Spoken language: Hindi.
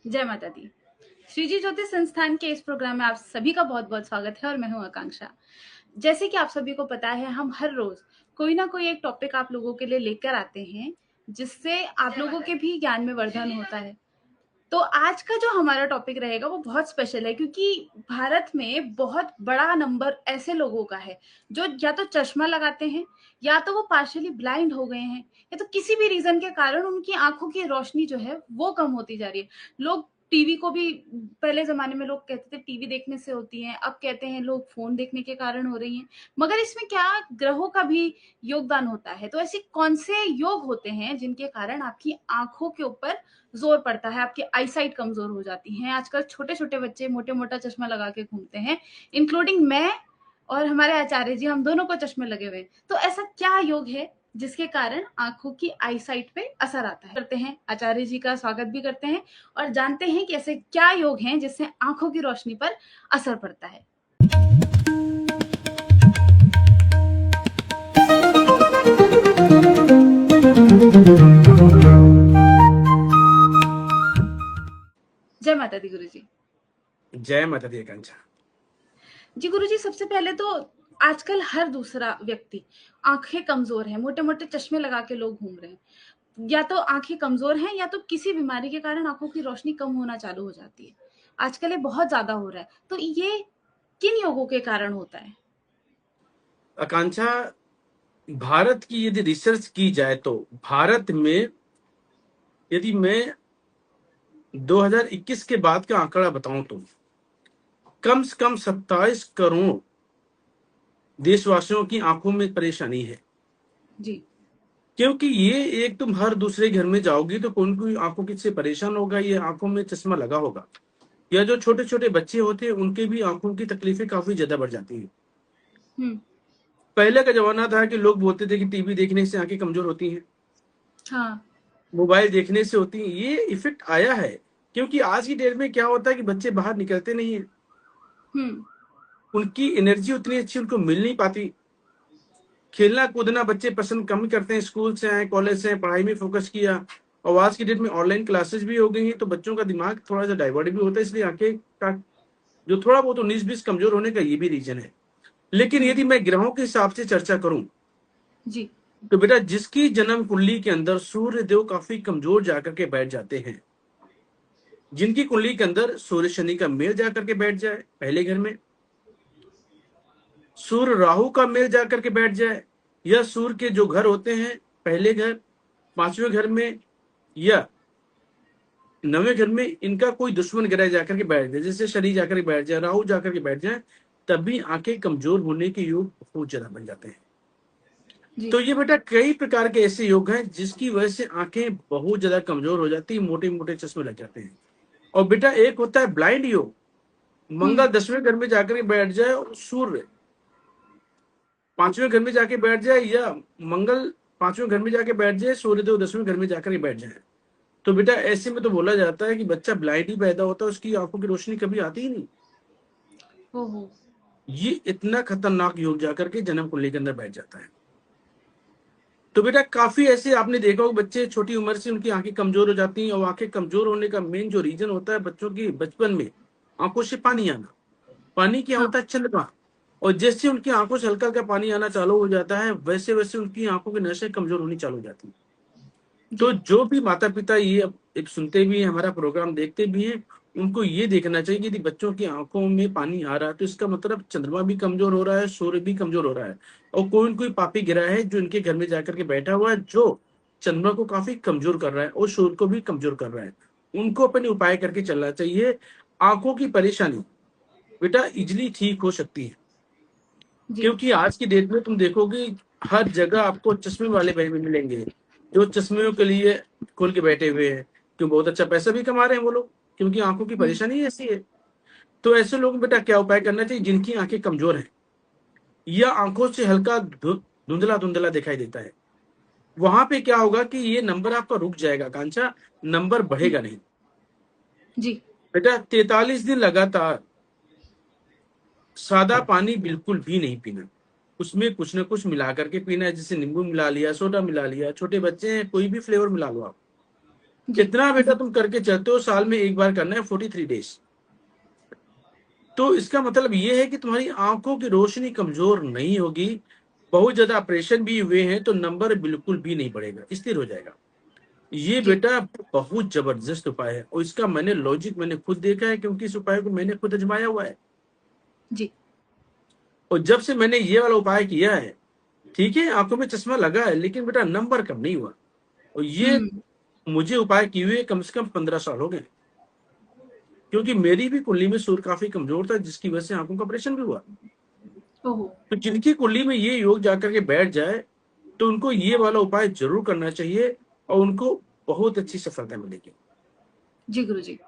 जय माता दी। श्री जी ज्योतिष संस्थान के इस प्रोग्राम में आप सभी का बहुत बहुत स्वागत है और मैं हूं आकांक्षा। जैसे कि आप सभी को पता है, हम हर रोज कोई ना कोई एक टॉपिक आप लोगों के लिए लेकर आते हैं, जिससे आप लोगों के भी ज्ञान में वर्धन होता है। तो आज का जो हमारा टॉपिक रहेगा वो बहुत स्पेशल है, क्योंकि भारत में बहुत बड़ा नंबर ऐसे लोगों का है जो या तो चश्मा लगाते हैं, या तो वो पार्शियली ब्लाइंड हो गए हैं, या तो किसी भी रीजन के कारण उनकी आंखों की रोशनी जो है वो कम होती जा रही है। लोग टीवी को भी, पहले जमाने में लोग कहते थे टीवी देखने से होती है, अब कहते हैं लोग फोन देखने के कारण हो रही हैं। मगर इसमें क्या ग्रहों का भी योगदान होता है? तो ऐसे कौन से योग होते हैं जिनके कारण आपकी आंखों के ऊपर जोर पड़ता है, आपकी आईसाइट कमजोर हो जाती है? आजकल छोटे छोटे बच्चे मोटे मोटा चश्मा लगा के घूमते हैं, इंक्लूडिंग मैं और हमारे आचार्य जी, हम दोनों को चश्मे लगे हुए हैं। तो ऐसा क्या योग है जिसके कारण आंखों की आईसाइट पे असर आता है? करते हैं, आचार्य जी का स्वागत भी करते हैं और जानते हैं कि ऐसे क्या योग हैं जिससे आंखों की रोशनी पर असर पड़ता है। जय माता दी गुरु जी। जय माता दी आकांक्षा जी गुरु जी, सबसे पहले तो आजकल हर दूसरा व्यक्ति आंखें कमजोर है, मोटे मोटे चश्मे लगा के लोग घूम रहे हैं। या तो आंखें कमजोर हैं या तो किसी बीमारी के कारण आंखों की रोशनी कम होना चालू हो जाती है। आजकल ये बहुत ज्यादा हो रहा है। तो ये किन योगों के कारण होता है? आकांक्षा भारत की यदि रिसर्च की जाए तो भारत में, यदि मैं 2021 के बाद का आंकड़ा बताऊं तो कम से कम 27 करोड़ देशवासियों की आंखों में परेशानी है। जी। क्योंकि ये एक, तुम हर दूसरे घर में जाओगी तो कोई कोई आंखों की से परेशान होगा, ये आंखों में चश्मा लगा होगा, या जो छोटे छोटे बच्चे होते हैं उनके भी आंखों की तकलीफें काफी ज्यादा बढ़ जाती है। हम्म। पहले का जमाना था कि लोग बोलते थे कि टीवी देखने से आंखें कमजोर होती हैं, हाँ। मोबाइल देखने से होती है। ये इफेक्ट आया है क्योंकि आज की डेट में क्या होता है कि बच्चे बाहर निकलते नहीं है, हम्म। उनकी एनर्जी उतनी अच्छी उनको मिल नहीं पाती। खेलना कूदना बच्चे पसंद कम करते हैं, स्कूल से आए, कॉलेज से आए, पढ़ाई में फोकस किया, और आज की डेट में ऑनलाइन क्लासेस भी हो गई हैं, तो बच्चों का दिमाग थोड़ा सा डाइवर्ट भी होता है, इसलिए आंखें का जो थोड़ा बहुत 19-20 कमजोर होने का ये भी रीजन है। लेकिन हम्म। यदि मैं ग्रहों के हिसाब से चर्चा करूं जी। तो बेटा, जिसकी जन्म कुंडली के अंदर सूर्य देव काफी कमजोर जाकर के बैठ जाते हैं, जिनकी कुंडली के अंदर सूर्य शनि का मेल जाकर के बैठ जाए पहले घर में, सूर्य राहु का मेल जाकर के बैठ जाए, या सूर्य के जो घर होते हैं पहले घर, पांचवें घर में या नवे घर में, इनका कोई दुश्मन ग्रह जाकर के बैठ जाए, जैसे शनि जाकर के बैठ जाए, राहु जाकर के बैठ जाए, तभी आंखें कमजोर होने के योग बहुत ज्यादा बन जाते हैं। जी। तो ये बेटा कई प्रकार के ऐसे योग हैं जिसकी वजह से आंखें बहुत ज्यादा कमजोर हो जाती है, मोटे मोटे चश्मे लग जाते हैं। और बेटा एक होता है ब्लाइंड योग, मंगल हम्म। 10वें घर में जाकर के बैठ जाए और सूर्य 5वें घर में जाके बैठ जाए, या मंगल 5वें घर में जाके बैठ जाए, सूर्यदेव 10वें घर में जाकर के बैठ जाए, तो बेटा ऐसे में तो बोला जाता है कि बच्चा ब्लाइंड ही पैदा होता है, उसकी आंखों की रोशनी कभी आती ही नहीं। ओहो। ये इतना खतरनाक योग जाकर के जन्म कुंडली के अंदर बैठ जाता है। तो बेटा काफी ऐसे आपने देखा होगा, बच्चे छोटी उम्र से उनकी आंखें कमजोर हो जाती हैं, और आंखें कमजोर होने का मेन जो रीजन होता है बच्चों की बचपन में आंखों से पानी आना। पानी क्या हाँ। होता है? चंद्रमा। और जैसे उनकी आंखों से हल्का हल्का पानी आना चालू हो जाता है, वैसे वैसे उनकी आंखों की नसें कमजोर होनी चालू हो जाती है। तो जी। जो भी माता पिता ये अब एक सुनते भी हैं, हमारा प्रोग्राम देखते भी हैं, उनको ये देखना चाहिए कि यदि बच्चों की आंखों में पानी आ रहा है तो इसका मतलब चंद्रमा भी कमजोर हो रहा है, सूर्य भी कमजोर हो रहा है, और कोई न कोई पापी ग्रह है जो इनके घर में जाकर के बैठा हुआ है, जो चंद्रमा को काफी कमजोर कर रहा है और सूर्य को भी कमजोर कर रहा है। उनको अपने उपाय करके चलना चाहिए। आंखों की परेशानी बेटा इजिली ठीक हो सकती है, जी। क्योंकि आज की डेट में तुम देखोगे हर जगह आपको चश्मे वाले भाई भी मिलेंगे, जो चश्मे के लिए खोल के बैठे हुए हैं, क्यों बहुत अच्छा पैसा भी कमा रहे हैं वो लोग, क्योंकि आंखों की हम्म। परेशानी ऐसी है। तो ऐसे लोग बेटा क्या उपाय करना चाहिए? जिनकी आंखें कमजोर हैं या आंखों से हल्का धुंधला धुंधला दिखाई देता है, वहां पे क्या होगा कि ये नंबर आपका रुक जाएगा कांचा, नंबर बढ़ेगा नहीं। जी। बेटा 43 दिन लगातार सादा पानी बिल्कुल भी नहीं पीना, उसमें कुछ ना कुछ मिला करके पीना है, जैसे नींबू मिला लिया, सोडा मिला लिया, छोटे बच्चे हैं कोई भी फ्लेवर मिला लो आप। जी। इतना बेटा तुम करके चलते हो, साल में एक बार करना है 43 डेज। तो इसका मतलब ये है कि तुम्हारी आंखों की रोशनी कमजोर नहीं होगी। बहुत ज्यादा ऑपरेशन भी हुए हैं तो नंबर बिल्कुल भी नहीं बढ़ेगा, स्थिर हो जाएगा। ये जी। बेटा बहुत जबरदस्त उपाय है, और इसका मैंने लॉजिक मैंने खुद देखा है, क्योंकि इस उपाय को मैंने खुद आजमाया हुआ है। जी। और जब से मैंने ये वाला उपाय किया है, ठीक है आंखों में चश्मा लगा है लेकिन बेटा नंबर कम नहीं हुआ। और ये हुँ। मुझे उपाय किए हुए कम से कम 15 साल हो गए, क्योंकि मेरी भी कुंडली में सूर्य काफी कमजोर था, जिसकी वजह से आंखों का ऑपरेशन भी हुआ। ओहो! तो जिनकी कुंडली में ये योग जाकर के बैठ जाए, तो उनको ये वाला उपाय जरूर करना चाहिए, और उनको बहुत अच्छी सफलता मिलेगी। जी गुरुजी।